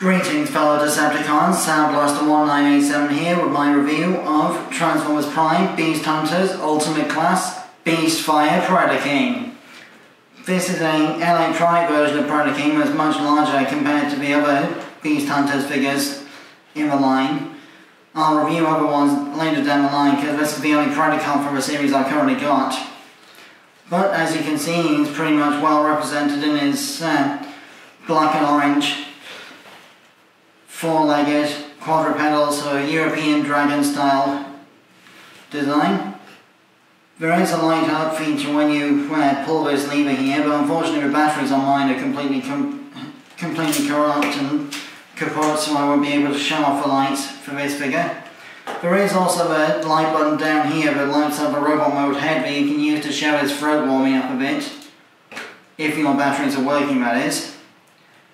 Greetings fellow Decepticons, Soundblaster1987 here with my review of Transformers Prime Beast Hunters Ultimate Class Beast Fire Predaking. This is a electronic version of Predaking that's much larger compared to the other Beast Hunters figures in the line. I'll review other ones later down the line because this is the only Predacon from the series I've currently got. But as you can see, he's pretty much well represented in his black and orange four-legged quadrupedal, so a European dragon style design. There is a light up feature when you pull this lever here, but unfortunately the batteries on mine are completely corrupt and kaput, so I won't be able to show off the lights for this figure. There is also a light button down here that lights up a robot mode head that you can use to show his throat warming up a bit, if your batteries are working, that is.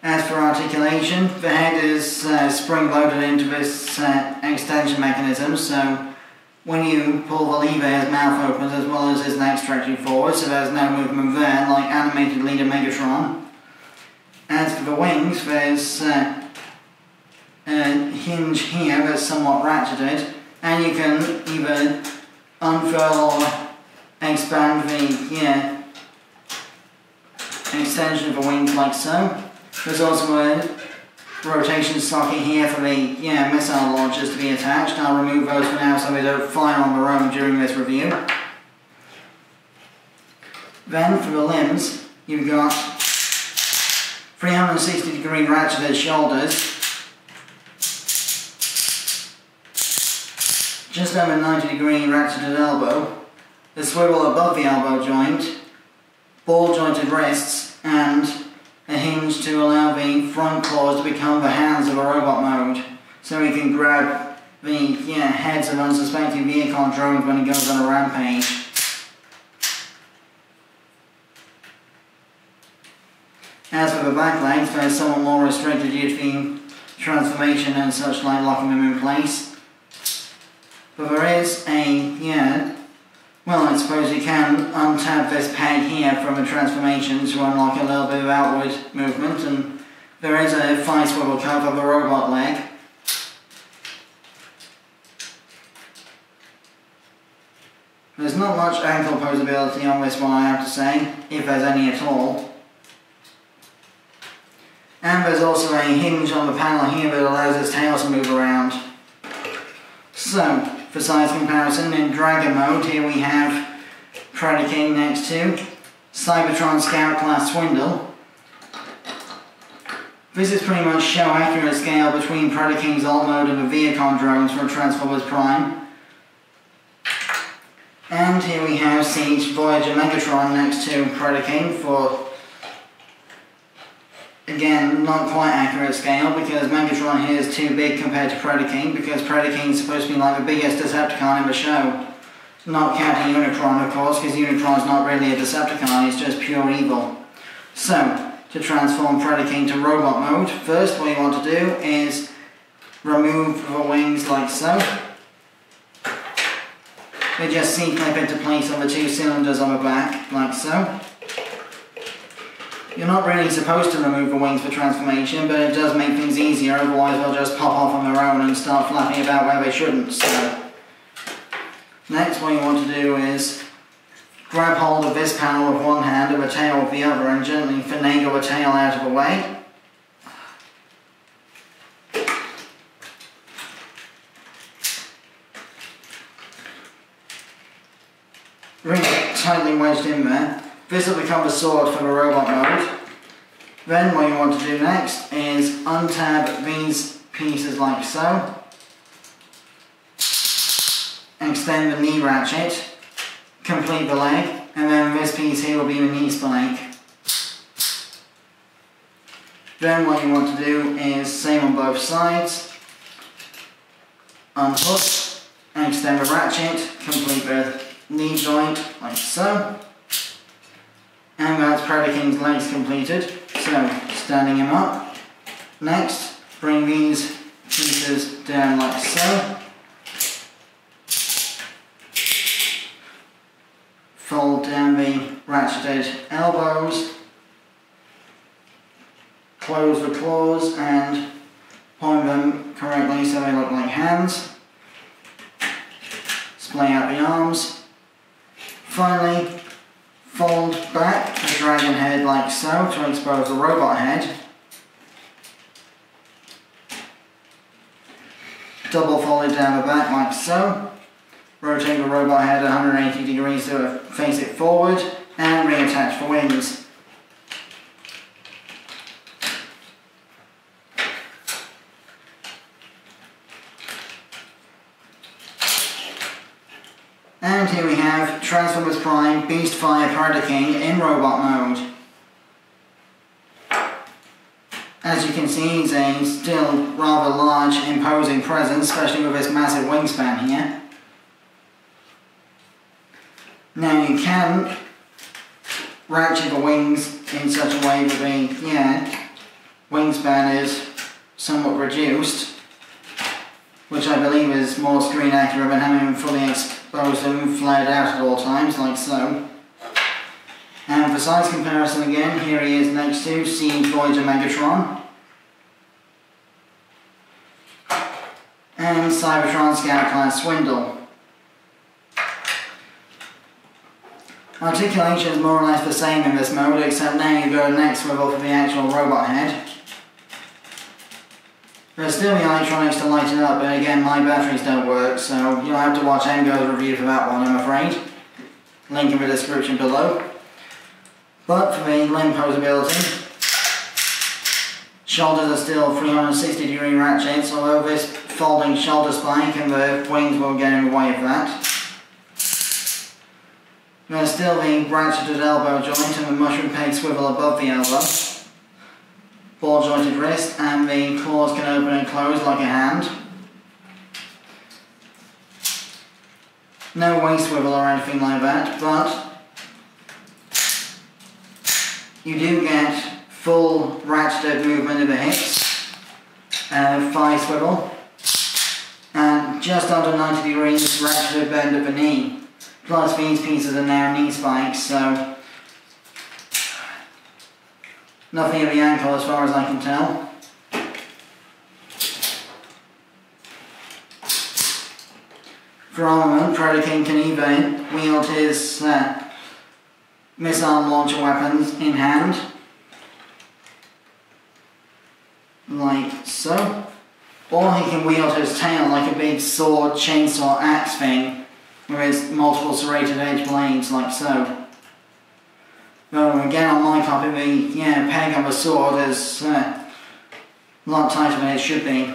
As for articulation, the head is spring-loaded into this extension mechanism, so when you pull the lever, his mouth opens as well as his neck stretching forward, so there's no movement there, like animated leader Megatron. As for the wings, there's a hinge here that's somewhat ratcheted, and you can either unfurl or expand the extension of the wings like so. There's also a rotation socket here for the missile launchers to be attached. I'll remove those for now so they don't fly on their own during this review. Then for the limbs, you've got 360-degree ratcheted shoulders, just over 90-degree ratcheted elbow, a swivel above the elbow joint, ball-jointed wrists, and a hinge to allow the front claws to become the hands of a robot mode, so he can grab the heads of unsuspecting Predacon drones when he goes on a rampage. As for the back legs, they're somewhat more restricted due to the transformation and such like locking them in place. But there is a, well, I suppose you can untap this peg here from a transformation to unlock a little bit of outward movement, and there is a thigh swivel cut of the robot leg. There's not much ankle posability on this one, I have to say, if there's any at all. And there's also a hinge on the panel here that allows his tail to move around. So, for size comparison, in Dragon mode, here we have Predaking next to Cybertron Swindle. This is pretty much show accurate scale between Predaking's alt mode and the Predacon drones from Transformers Prime. And here we have Siege Voyager Megatron next to Predaking for, again, not quite accurate scale because Megatron here is too big compared to Predaking, because Predaking is supposed to be like the biggest Decepticon in the show. Not counting Unicron, of course, because Unicron's not really a Decepticon, he's just pure evil. So, to transform Predaking to robot mode, first what you want to do is remove the wings like so. They just C-clip into place on the two cylinders on the back, like so. You're not really supposed to remove the wings for transformation, but it does make things easier, otherwise they'll just pop off on their own and start flapping about where they shouldn't. So, next what you want to do is grab hold of this panel with one hand and the tail with the other and gently finagle the tail out of the way. Ring it tightly wedged in there. This will become the sword for the robot mode. Then what you want to do next is untab these pieces like so. Extend the knee ratchet, complete the leg, and then this piece here will be the knee spike. Then what you want to do is same on both sides. Unhook, extend the ratchet, complete the knee joint like so. And that's Predaking's legs completed, so standing him up. Next, bring these pieces down like so. Fold down the ratcheted elbows. Close the claws and point them correctly so they look like hands. Splay out the arms. Finally, fold back the dragon head like so to expose the robot head. Double fold it down the back like so. Rotate the robot head 180 degrees to face it forward and reattach the wings. And here we have Transformers Prime Beastfire Predaking in robot mode. As you can see, he's a still rather large, imposing presence, especially with this massive wingspan here. Now you can ratchet the wings in such a way that the wingspan is somewhat reduced, which I believe is more screen accurate than having them fully exposed and flared out at all times, like so. And for size comparison again, here he is next to Siege Voyager Megatron and Cybertron Swindle. Articulation is more or less the same in this mode, except now you go next swivel for the actual robot head. There's still the electronics to light it up, but again my batteries don't work, so you'll have to watch Engo's review for that one, I'm afraid. Link in the description below. But for the limb posability, shoulders are still 360 degree ratchets, although this folding shoulder spike and the wings will get in the way of that. There's still the ratcheted elbow joint and the mushroom peg swivel above the elbow. Ball jointed wrist, and the claws can open and close like a hand. No waist swivel or anything like that, but you do get full ratcheted movement of the hips, thigh swivel, and just under 90 degrees ratcheted bend of the knee. Plus these pieces are now knee spikes, so nothing at the ankle as far as I can tell. For armament, Predaking can even wield his missile launcher weapons in hand, like so. Or he can wield his tail like a big sword, chainsaw, axe thing, with his multiple serrated edge blades, like so. Though again on my copy, the peg of the sword is a lot tighter than it should be.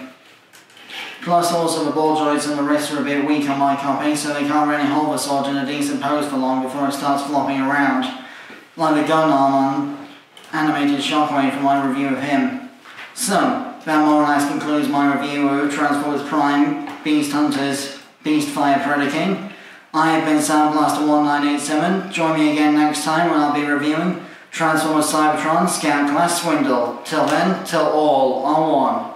Plus also the ball joints and the wrists are a bit weak on my copy, so they can't really hold the sword in a decent pose for long before it starts flopping around, like the gun arm on Animated Shockwave from my review of him. So, that more or less concludes my review of Transformers Prime Beast Hunters Beastfire Predaking. I have been Soundblaster1987. Join me again next time when I'll be reviewing Transformers Cybertron Scout Class Swindle. Till then, till all are one.